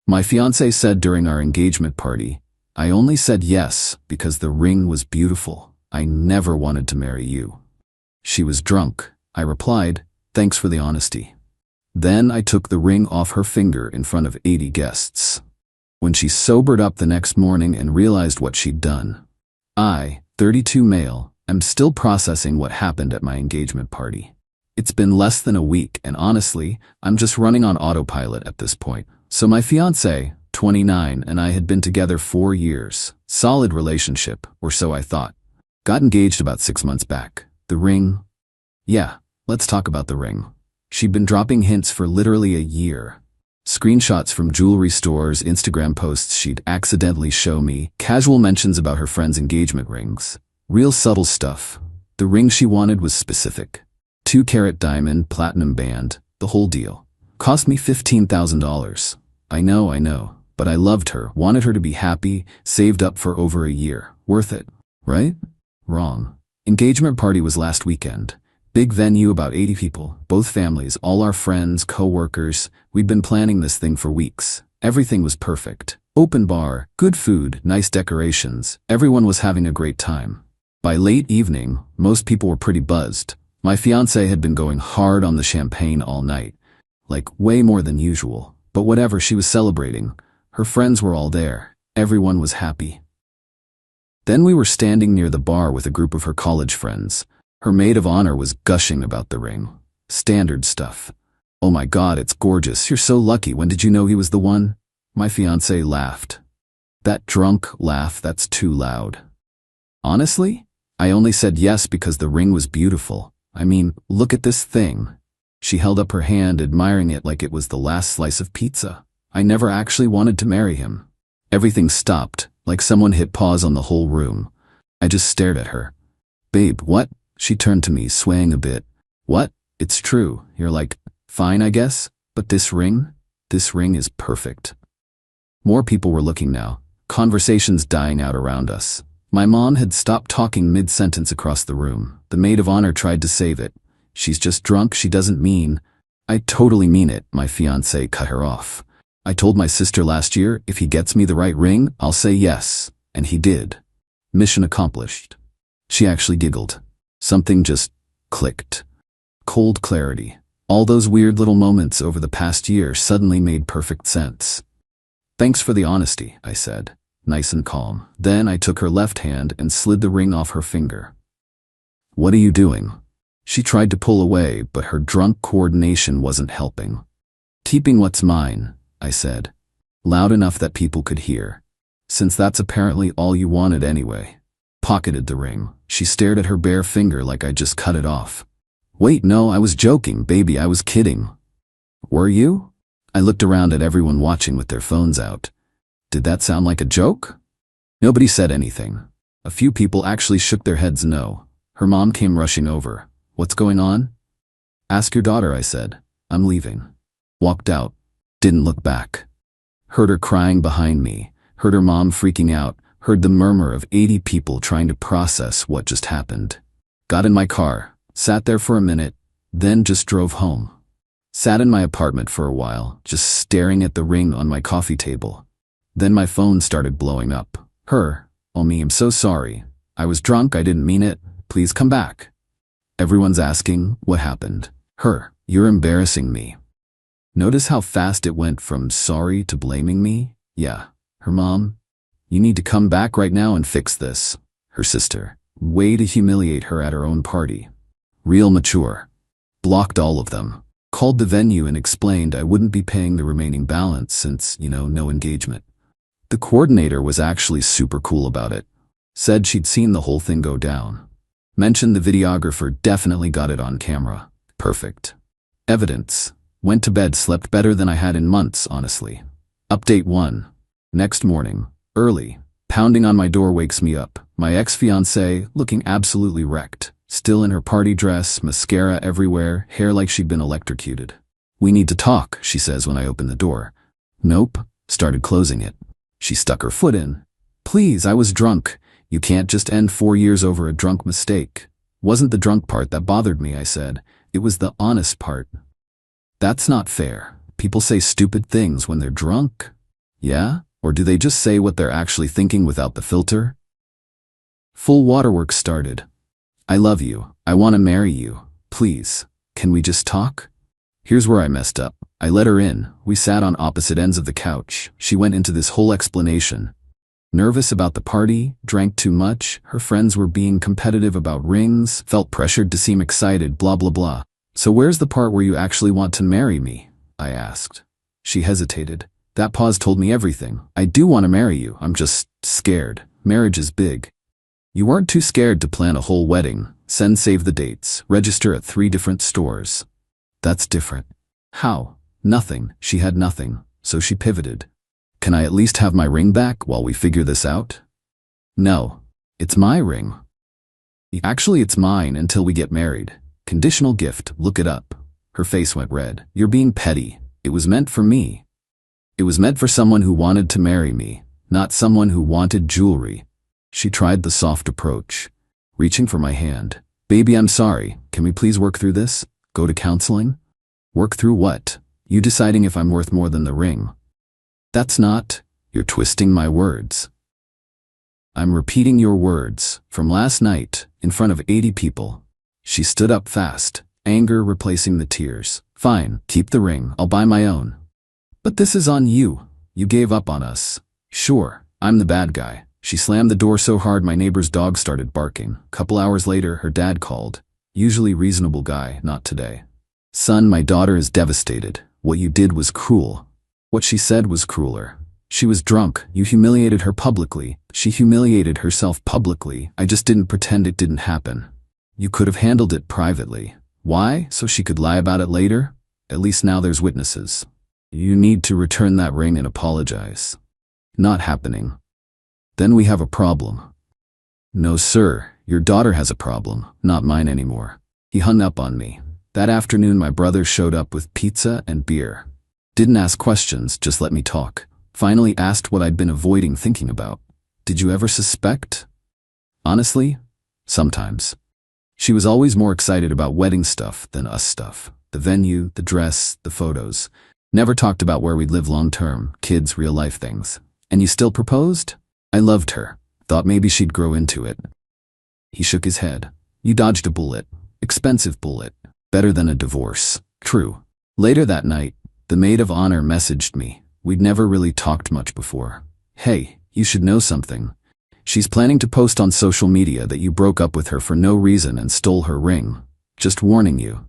My fiancé said during our engagement party, I only said yes because the ring was beautiful. I never wanted to marry you. She was drunk. I replied, thanks for the honesty. Then I took the ring off her finger in front of 80 guests. When she sobered up the next morning and realized what she'd done, I, 32 male, am still processing what happened at my engagement party. It's been less than a week, and honestly, I'm just running on autopilot at this point. So my fiancé, 29, and I had been together 4 years. Solid relationship, or so I thought. Got engaged about 6 months back. The ring? Yeah, let's talk about the ring. She'd been dropping hints for literally a year. Screenshots from jewelry stores, Instagram posts she'd accidentally show me, casual mentions about her friends' engagement rings. Real subtle stuff. The ring she wanted was specific. 2-carat diamond, platinum band, the whole deal. Cost me $15,000. I know, but I loved her, wanted her to be happy, saved up for over a year. Worth it, right? Wrong. Engagement party was last weekend. Big venue, about 80 people, both families, all our friends, co-workers. We'd been planning this thing for weeks. Everything was perfect. Open bar, good food, nice decorations. Everyone was having a great time. By late evening, most people were pretty buzzed. My fiancé had been going hard on the champagne all night. Like, way more than usual. But whatever, she was celebrating. Her friends were all there. Everyone was happy. Then we were standing near the bar with a group of her college friends. Her maid of honor was gushing about the ring. Standard stuff. Oh my God, it's gorgeous. You're so lucky. When did you know he was the one? My fiancé laughed. That drunk laugh, that's too loud. Honestly, I only said yes because the ring was beautiful. I mean, look at this thing. She held up her hand, admiring it like it was the last slice of pizza. I never actually wanted to marry him. Everything stopped, like someone hit pause on the whole room. I just stared at her. Babe, what? She turned to me, swaying a bit. What? It's true. You're like, fine, I guess. But this ring? This ring is perfect. More people were looking now. Conversations dying out around us. My mom had stopped talking mid-sentence across the room. The maid of honor tried to save it. She's just drunk, she doesn't mean. I totally mean it, my fiancé cut her off. I told my sister last year, if he gets me the right ring, I'll say yes. And he did. Mission accomplished. She actually giggled. Something just clicked. Cold clarity. All those weird little moments over the past year suddenly made perfect sense. Thanks for the honesty, I said, nice and calm. Then I took her left hand and slid the ring off her finger. What are you doing? She tried to pull away, but her drunk coordination wasn't helping. Keeping what's mine, I said, loud enough that people could hear. Since that's apparently all you wanted anyway. Pocketed the ring. She stared at her bare finger like I just cut it off. Wait, no, I was joking, baby, I was kidding. Were you? I looked around at everyone watching with their phones out. Did that sound like a joke? Nobody said anything. A few people actually shook their heads no. Her mom came rushing over. What's going on? Ask your daughter, I said. I'm leaving. Walked out. Didn't look back. Heard her crying behind me. Heard her mom freaking out. Heard the murmur of 80 people trying to process what just happened. Got in my car. Sat there for a minute. Then just drove home. Sat in my apartment for a while, just staring at the ring on my coffee table. Then my phone started blowing up. Her. Oh me, I'm so sorry. I was drunk, I didn't mean it. Please come back. Everyone's asking, what happened? Her. You're embarrassing me. Notice how fast it went from sorry to blaming me? Yeah. Her mom. You need to come back right now and fix this. Her sister. Way to humiliate her at her own party. Real mature. Blocked all of them. Called the venue and explained I wouldn't be paying the remaining balance since, no engagement. The coordinator was actually super cool about it. Said she'd seen the whole thing go down. Mentioned the videographer definitely got it on camera. Perfect. Evidence. Went to bed, slept better than I had in months, honestly. Update 1. Next morning. Early. Pounding on my door wakes me up. My ex-fiancée, looking absolutely wrecked. Still in her party dress, mascara everywhere, hair like she'd been electrocuted. We need to talk, she says when I open the door. Nope. Started closing it. She stuck her foot in. Please, I was drunk. You can't just end 4 years over a drunk mistake. Wasn't the drunk part that bothered me, I said. It was the honest part. That's not fair. People say stupid things when they're drunk. Yeah? Or do they just say what they're actually thinking without the filter? Full waterworks started. I love you. I want to marry you. Please. Can we just talk? Here's where I messed up. I let her in. We sat on opposite ends of the couch. She went into this whole explanation. Nervous about the party, drank too much, her friends were being competitive about rings, felt pressured to seem excited, blah blah blah. So where's the part where you actually want to marry me? I asked. She hesitated. That pause told me everything. I do want to marry you, I'm just scared. Marriage is big. You weren't too scared to plan a whole wedding, send save the dates, register at 3 different stores. That's different. How? Nothing. She had nothing, so she pivoted. Can I at least have my ring back while we figure this out? No. It's my ring. Actually, it's mine until we get married. Conditional gift, look it up. Her face went red. You're being petty. It was meant for me. It was meant for someone who wanted to marry me, not someone who wanted jewelry. She tried the soft approach, reaching for my hand. Baby, I'm sorry. Can we please work through this? Go to counseling? Work through what? You deciding if I'm worth more than the ring. That's not. You're twisting my words. I'm repeating your words from last night in front of 80 people. She stood up fast, anger replacing the tears. Fine, keep the ring. I'll buy my own. But this is on you. You gave up on us. Sure, I'm the bad guy. She slammed the door so hard my neighbor's dog started barking. Couple hours later, her dad called. Usually reasonable guy, not today. Son, my daughter is devastated. What you did was cruel. What she said was crueler. She was drunk. You humiliated her publicly. She humiliated herself publicly. I just didn't pretend it didn't happen. You could have handled it privately. Why? So she could lie about it later? At least now there's witnesses. You need to return that ring and apologize. Not happening. Then we have a problem. No, sir. Your daughter has a problem, not mine anymore. He hung up on me. That afternoon, my brother showed up with pizza and beer. Didn't ask questions, just let me talk. Finally asked what I'd been avoiding thinking about. Did you ever suspect? Honestly, sometimes. She was always more excited about wedding stuff than us stuff. The venue, the dress, the photos. Never talked about where we'd live long term, kids, real life things. And you still proposed? I loved her. Thought maybe she'd grow into it. He shook his head. You dodged a bullet. Expensive bullet. Better than a divorce. True. Later that night, the maid of honor messaged me. We'd never really talked much before. Hey, you should know something. She's planning to post on social media that you broke up with her for no reason and stole her ring. Just warning you.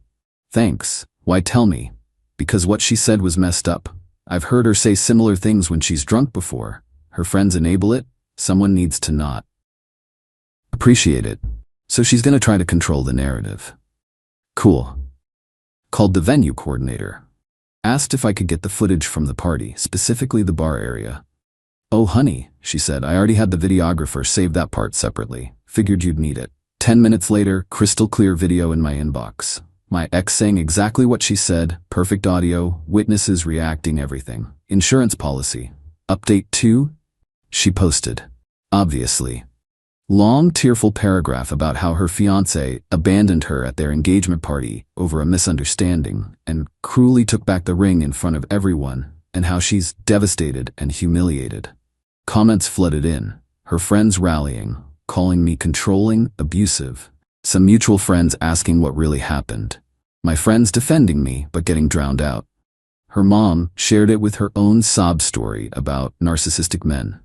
Thanks. Why tell me? Because what she said was messed up. I've heard her say similar things when she's drunk before. Her friends enable it. Someone needs to not appreciate it. So she's gonna try to control the narrative. Cool. Called the venue coordinator. Asked if I could get the footage from the party, specifically the bar area. Oh honey, she said, I already had the videographer save that part separately. Figured you'd need it. 10 minutes later, crystal clear video in my inbox. My ex saying exactly what she said, perfect audio, witnesses reacting, everything. Insurance policy. Update 2? She posted. Obviously. Long, tearful paragraph about how her fiancé abandoned her at their engagement party over a misunderstanding and cruelly took back the ring in front of everyone, and how she's devastated and humiliated. Comments flooded in, her friends rallying, calling me controlling, abusive. Some mutual friends asking what really happened. My friends defending me but getting drowned out. Her mom shared it with her own sob story about narcissistic men.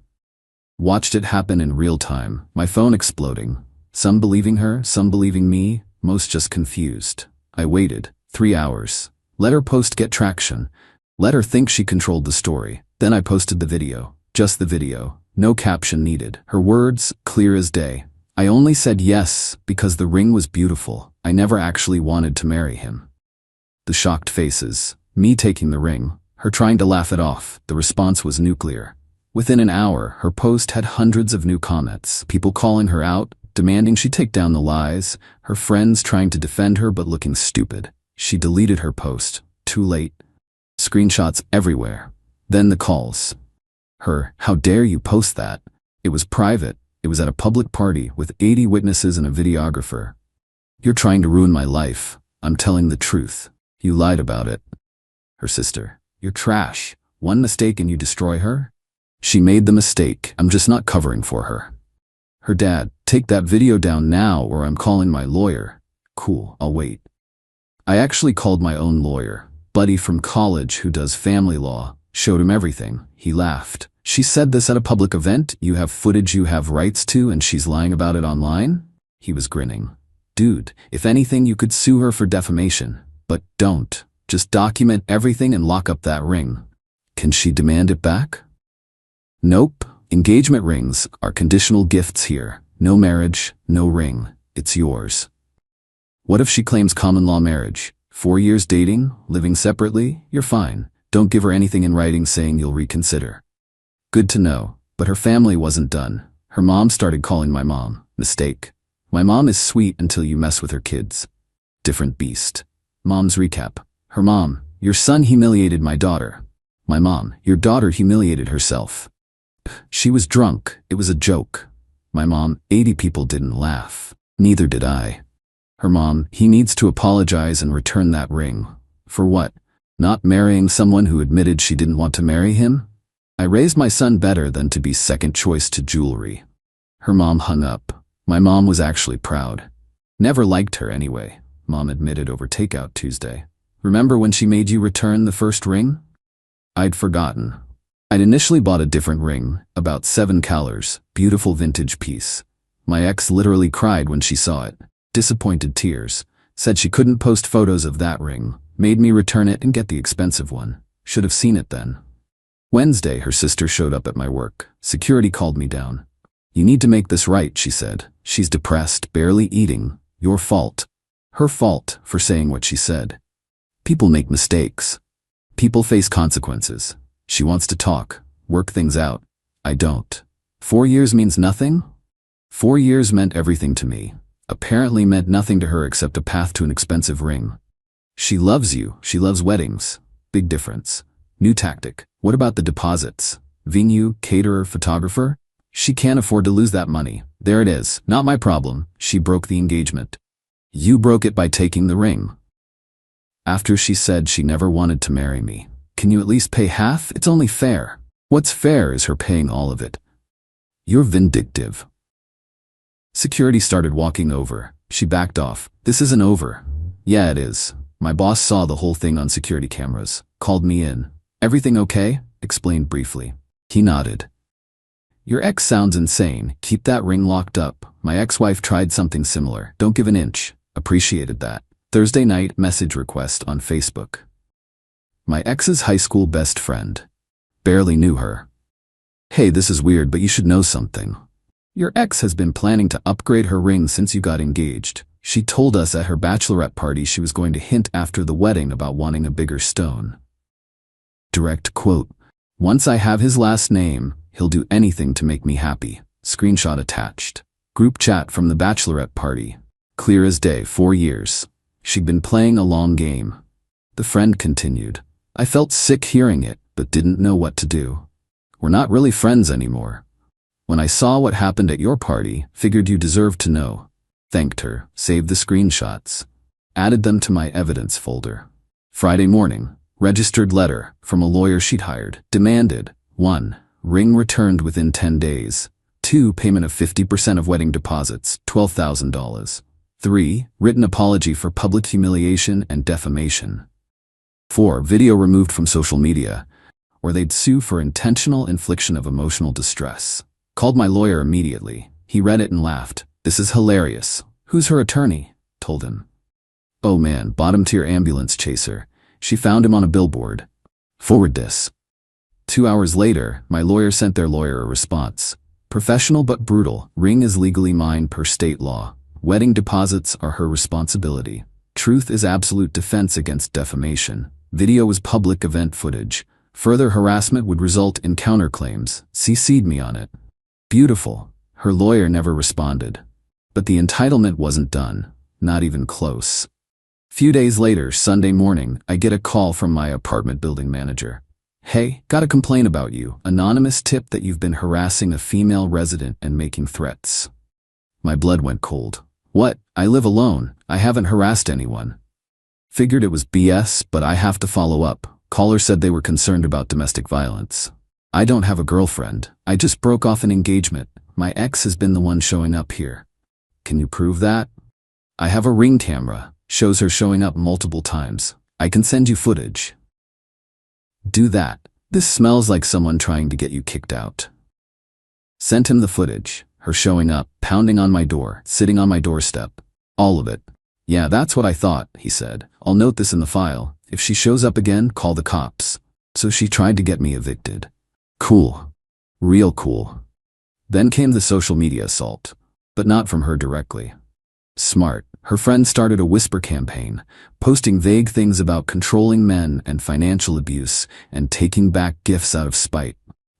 Watched it happen in real time, my phone exploding. Some believing her, some believing me, most just confused. I waited 3 hours. Let her post get traction. Let her think she controlled the story. Then I posted the video. Just the video. No caption needed. Her words, clear as day. I only said yes because the ring was beautiful. I never actually wanted to marry him. The shocked faces. Me taking the ring. Her trying to laugh it off. The response was nuclear. Within an hour, her post had hundreds of new comments. People calling her out, demanding she take down the lies. Her friends trying to defend her but looking stupid. She deleted her post. Too late. Screenshots everywhere. Then the calls. Her, how dare you post that? It was private. It was at a public party with 80 witnesses and a videographer. You're trying to ruin my life. I'm telling the truth. You lied about it. Her sister. You're trash. One mistake and you destroy her? She made the mistake. I'm just not covering for her. Her dad, take that video down now or I'm calling my lawyer. Cool, I'll wait. I actually called my own lawyer, buddy from college who does family law, showed him everything. He laughed. She said this at a public event, you have footage you have rights to and she's lying about it online? He was grinning. Dude, if anything you could sue her for defamation. But don't. Just document everything and lock up that ring. Can she demand it back? Nope. Engagement rings are conditional gifts here. No marriage, no ring. It's yours. What if she claims common law marriage? 4 years dating, living separately? You're fine. Don't give her anything in writing saying you'll reconsider. Good to know, but her family wasn't done. Her mom started calling my mom. Mistake. My mom is sweet until you mess with her kids. Different beast. Mom's recap. Her mom, your son humiliated my daughter. My mom, your daughter humiliated herself. She was drunk, it was a joke. My mom, 80 people didn't laugh. Neither did I. Her mom, he needs to apologize and return that ring. For what? Not marrying someone who admitted she didn't want to marry him? I raised my son better than to be second choice to jewelry. Her mom hung up. My mom was actually proud. Never liked her anyway, Mom admitted over takeout Tuesday. Remember when she made you return the first ring? I'd forgotten. I'd initially bought a different ring, about 7 colors, beautiful vintage piece. My ex literally cried when she saw it. Disappointed tears. Said she couldn't post photos of that ring. Made me return it and get the expensive one. Should have seen it then. Wednesday, her sister showed up at my work. Security called me down. You need to make this right, she said. She's depressed, barely eating. Your fault. Her fault for saying what she said. People make mistakes. People face consequences. She wants to talk, work things out. I don't. 4 years means nothing? 4 years meant everything to me. Apparently meant nothing to her except a path to an expensive ring. She loves you. She loves weddings. Big difference. New tactic. What about the deposits? Venue, caterer, photographer? She can't afford to lose that money. There it is. Not my problem. She broke the engagement. You broke it by taking the ring. After she said she never wanted to marry me. Can you at least pay half? It's only fair. What's fair is her paying all of it. You're vindictive. Security started walking over. She backed off. This isn't over. Yeah, it is. My boss saw the whole thing on security cameras. Called me in. Everything okay? Explained briefly. He nodded. Your ex sounds insane. Keep that ring locked up. My ex-wife tried something similar. Don't give an inch. Appreciated that. Thursday night message request on Facebook. My ex's high school best friend. Barely knew her. Hey, this is weird, but you should know something. Your ex has been planning to upgrade her ring since you got engaged. She told us at her bachelorette party she was going to hint after the wedding about wanting a bigger stone. Direct quote. Once I have his last name, he'll do anything to make me happy. Screenshot attached. Group chat from the bachelorette party. Clear as day, 4 years. She'd been playing a long game. The friend continued. I felt sick hearing it, but didn't know what to do. We're not really friends anymore. When I saw what happened at your party, figured you deserved to know. Thanked her, saved the screenshots. Added them to my evidence folder. Friday morning, registered letter from a lawyer she'd hired. Demanded, 1. Ring returned within 10 days. 2. Payment of 50% of wedding deposits, $12,000. 3. Written apology for public humiliation and defamation. 4. Video removed from social media, or they'd sue for intentional infliction of emotional distress. Called my lawyer immediately. He read it and laughed. This is hilarious. Who's her attorney? Told him. Oh man, bottom tier ambulance chaser. She found him on a billboard. Forward this. 2 hours later, my lawyer sent their lawyer a response. Professional but brutal. Ring is legally mine per state law. Wedding deposits are her responsibility. Truth is absolute defense against defamation. Video was public event footage. Further harassment would result in counterclaims. CC'd me on it. Beautiful. Her lawyer never responded. But the entitlement wasn't done. Not even close. Few days later, Sunday morning, I get a call from my apartment building manager. Hey, got a complaint about you. Anonymous tip that you've been harassing a female resident and making threats. My blood went cold. What? I live alone. I haven't harassed anyone. Figured it was BS, but I have to follow up. Caller said they were concerned about domestic violence. I don't have a girlfriend. I just broke off an engagement. My ex has been the one showing up here. Can you prove that? I have a Ring camera. Shows her showing up multiple times. I can send you footage. Do that. This smells like someone trying to get you kicked out. Sent him the footage. Her showing up, pounding on my door, sitting on my doorstep. All of it. Yeah, that's what I thought, he said. I'll note this in the file. If she shows up again, call the cops. So she tried to get me evicted. Cool. Real cool. Then came the social media assault. But not from her directly. Smart. Her friend started a whisper campaign, posting vague things about controlling men and financial abuse and taking back gifts out of spite.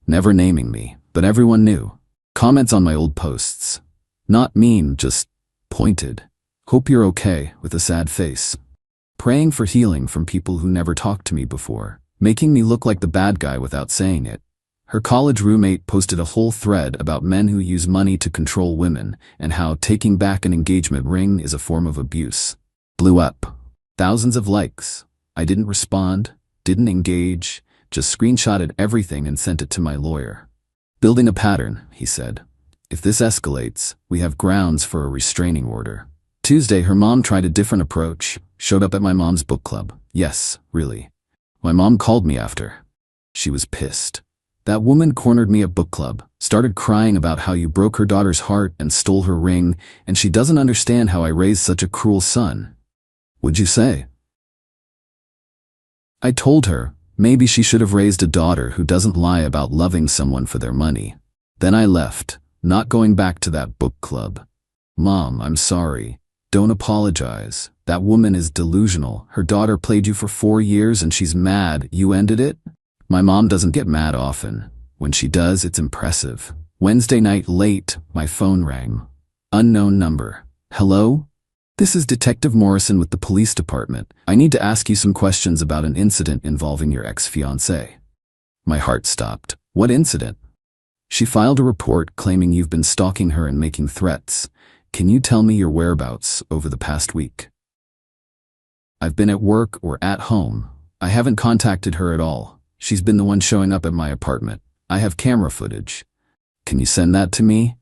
Never naming me, but everyone knew. Comments on my old posts. Not mean, just pointed. Hope you're okay, with a sad face. Praying for healing from people who never talked to me before, making me look like the bad guy without saying it. Her college roommate posted a whole thread about men who use money to control women and how taking back an engagement ring is a form of abuse. Blew up. Thousands of likes. I didn't respond, didn't engage, just screenshotted everything and sent it to my lawyer. Building a pattern, he said. If this escalates, we have grounds for a restraining order. Tuesday, her mom tried a different approach, showed up at my mom's book club. Yes, really. My mom called me after. She was pissed. That woman cornered me at book club, started crying about how you broke her daughter's heart and stole her ring, and she doesn't understand how I raised such a cruel son. What'd you say? I told her, maybe she should have raised a daughter who doesn't lie about loving someone for their money. Then I left, not going back to that book club. Mom, I'm sorry. Don't apologize. That woman is delusional. Her daughter played you for 4 years and she's mad you ended it? My mom doesn't get mad often. When she does, it's impressive. Wednesday night late, my phone rang. Unknown number. Hello? This is Detective Morrison with the police department. I need to ask you some questions about an incident involving your ex-fiancée. My heart stopped. What incident? She filed a report claiming you've been stalking her and making threats. Can you tell me your whereabouts over the past week? I've been at work or at home. I haven't contacted her at all. She's been the one showing up at my apartment. I have camera footage. Can you send that to me?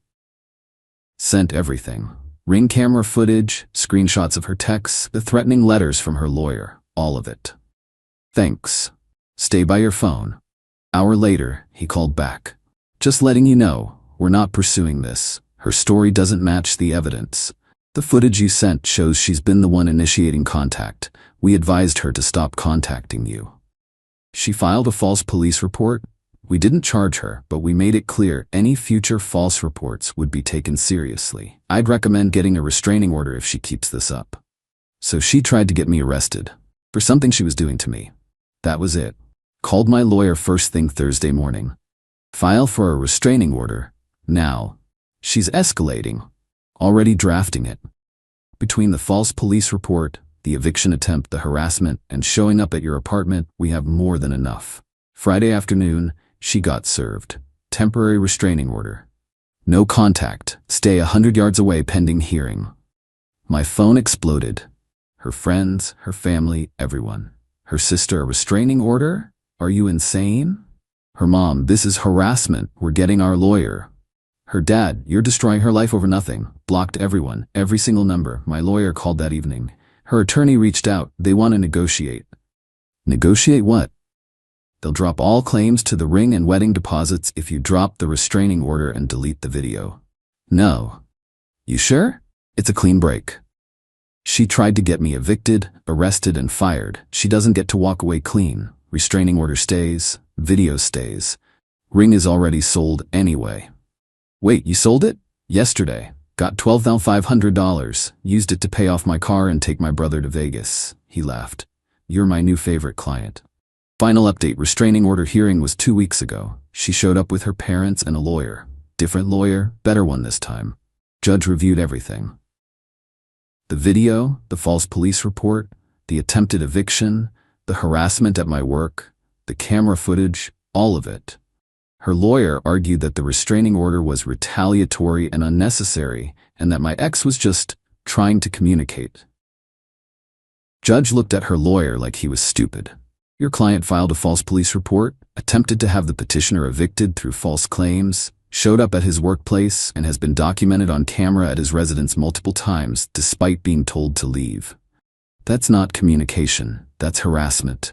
Sent everything. Ring camera footage, screenshots of her texts, the threatening letters from her lawyer, all of it. Thanks. Stay by your phone. Hour later, he called back. Just letting you know, we're not pursuing this. Her story doesn't match the evidence. The footage you sent shows she's been the one initiating contact. We advised her to stop contacting you. She filed a false police report. We didn't charge her, but we made it clear any future false reports would be taken seriously. I'd recommend getting a restraining order if she keeps this up. So she tried to get me arrested for something she was doing to me. That was it. Called my lawyer first thing Thursday morning. File for a restraining order. Now. She's escalating. Already drafting it. Between the false police report, the eviction attempt, the harassment, and showing up at your apartment, we have more than enough. Friday afternoon, she got served. Temporary restraining order. No contact. Stay 100 yards away pending hearing. My phone exploded. Her friends, her family, everyone. Her sister, a restraining order? Are you insane? Her mom, this is harassment. We're getting our lawyer. Her dad, you're destroying her life over nothing. Blocked everyone, every single number. My lawyer called that evening. Her attorney reached out. They want to negotiate. Negotiate what? They'll drop all claims to the ring and wedding deposits if you drop the restraining order and delete the video. No. You sure? It's a clean break. She tried to get me evicted, arrested, and fired. She doesn't get to walk away clean. Restraining order stays. Video stays. Ring is already sold anyway. Wait, you sold it? Yesterday. Got $12,500. Used it to pay off my car and take my brother to Vegas. He laughed. You're my new favorite client. Final update, restraining order hearing was 2 weeks ago. She showed up with her parents and a lawyer. Different lawyer, better one this time. Judge reviewed everything. The video, the false police report, the attempted eviction, the harassment at my work, the camera footage, all of it. Her lawyer argued that the restraining order was retaliatory and unnecessary, and that my ex was just trying to communicate. Judge looked at her lawyer like he was stupid. Your client filed a false police report, attempted to have the petitioner evicted through false claims, showed up at his workplace, and has been documented on camera at his residence multiple times despite being told to leave. That's not communication, that's harassment.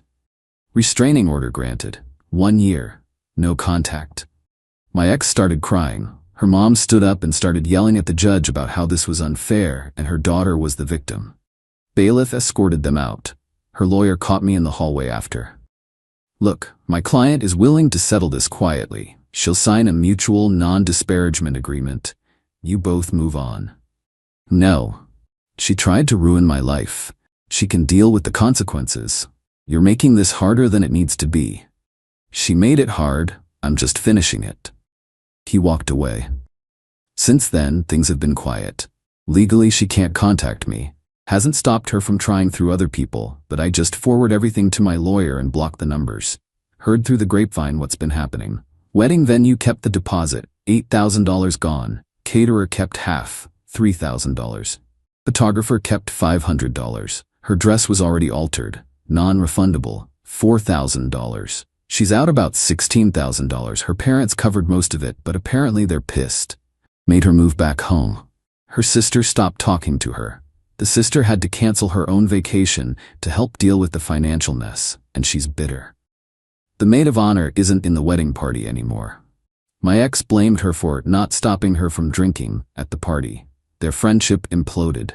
Restraining order granted. 1 year. No contact. My ex started crying. Her mom stood up and started yelling at the judge about how this was unfair and her daughter was the victim. Bailiff escorted them out. Her lawyer caught me in the hallway after. Look, my client is willing to settle this quietly. She'll sign a mutual non-disparagement agreement. You both move on. No. She tried to ruin my life. She can deal with the consequences. You're making this harder than it needs to be. She made it hard, I'm just finishing it. He walked away. Since then, things have been quiet. Legally, she can't contact me. Hasn't stopped her from trying through other people, but I just forward everything to my lawyer and block the numbers. Heard through the grapevine what's been happening. Wedding venue kept the deposit, $8,000 gone. Caterer kept half, $3,000. Photographer kept $500. Her dress was already altered, non-refundable, $4,000. She's out about $16,000. Her parents covered most of it, but apparently they're pissed. Made her move back home. Her sister stopped talking to her. The sister had to cancel her own vacation to help deal with the financial mess, and she's bitter. The maid of honor isn't in the wedding party anymore. My ex blamed her for not stopping her from drinking at the party. Their friendship imploded.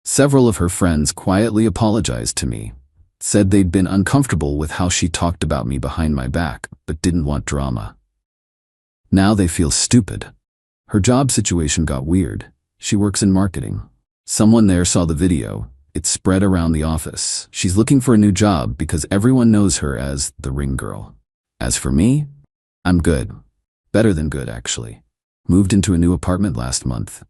Several of her friends quietly apologized to me, said they'd been uncomfortable with how she talked about me behind my back, but didn't want drama. Now they feel stupid. Her job situation got weird. She works in marketing. Someone there saw the video. It spread around the office. She's looking for a new job because everyone knows her as the ring girl. As for me, I'm good. Better than good, actually. Moved into a new apartment last month.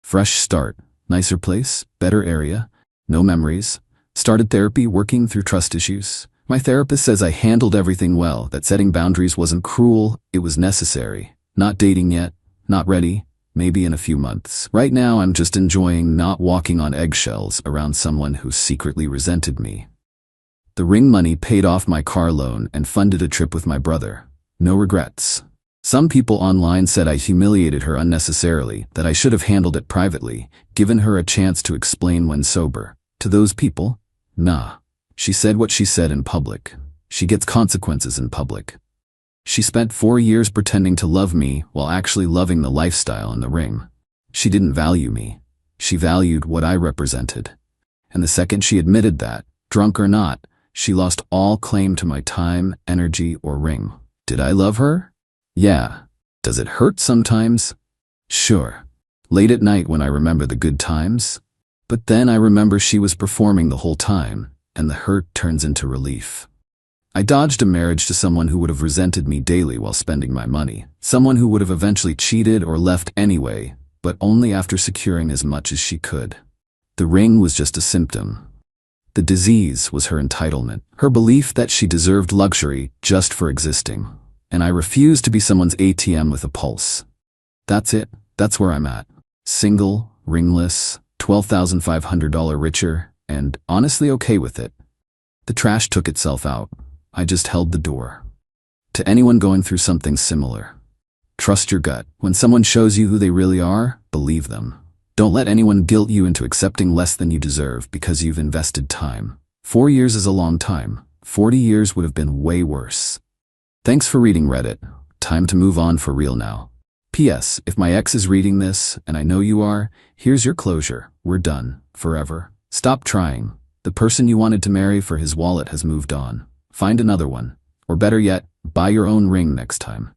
Fresh start. Nicer place, better area, no memories. Started therapy, working through trust issues. My therapist says I handled everything well, that setting boundaries wasn't cruel, it was necessary. Not dating yet, not ready, maybe in a few months. Right now I'm just enjoying not walking on eggshells around someone who secretly resented me. The ring money paid off my car loan and funded a trip with my brother. No regrets. Some people online said I humiliated her unnecessarily, that I should have handled it privately, given her a chance to explain when sober. To those people, nah. She said what she said in public. She gets consequences in public. She spent 4 years pretending to love me while actually loving the lifestyle in the ring. She didn't value me. She valued what I represented. And the second she admitted that, drunk or not, she lost all claim to my time, energy, or ring. Did I love her? Yeah. Does it hurt sometimes? Sure. Late at night when I remember the good times. But then I remember she was performing the whole time, and the hurt turns into relief. I dodged a marriage to someone who would have resented me daily while spending my money. Someone who would have eventually cheated or left anyway, but only after securing as much as she could. The ring was just a symptom. The disease was her entitlement, her belief that she deserved luxury just for existing. And I refused to be someone's ATM with a pulse. That's it. That's where I'm at. Single, ringless, $12,500 richer, and honestly okay with it. The trash took itself out. I just held the door. To anyone going through something similar, trust your gut. When someone shows you who they really are, believe them. Don't let anyone guilt you into accepting less than you deserve because you've invested time. 4 years is a long time. 40 years would have been way worse. Thanks for reading Reddit. Time to move on for real now. P.S. If my ex is reading this, and I know you are, here's your closure. We're done. Forever. Stop trying. The person you wanted to marry for his wallet has moved on. Find another one. Or better yet, buy your own ring next time.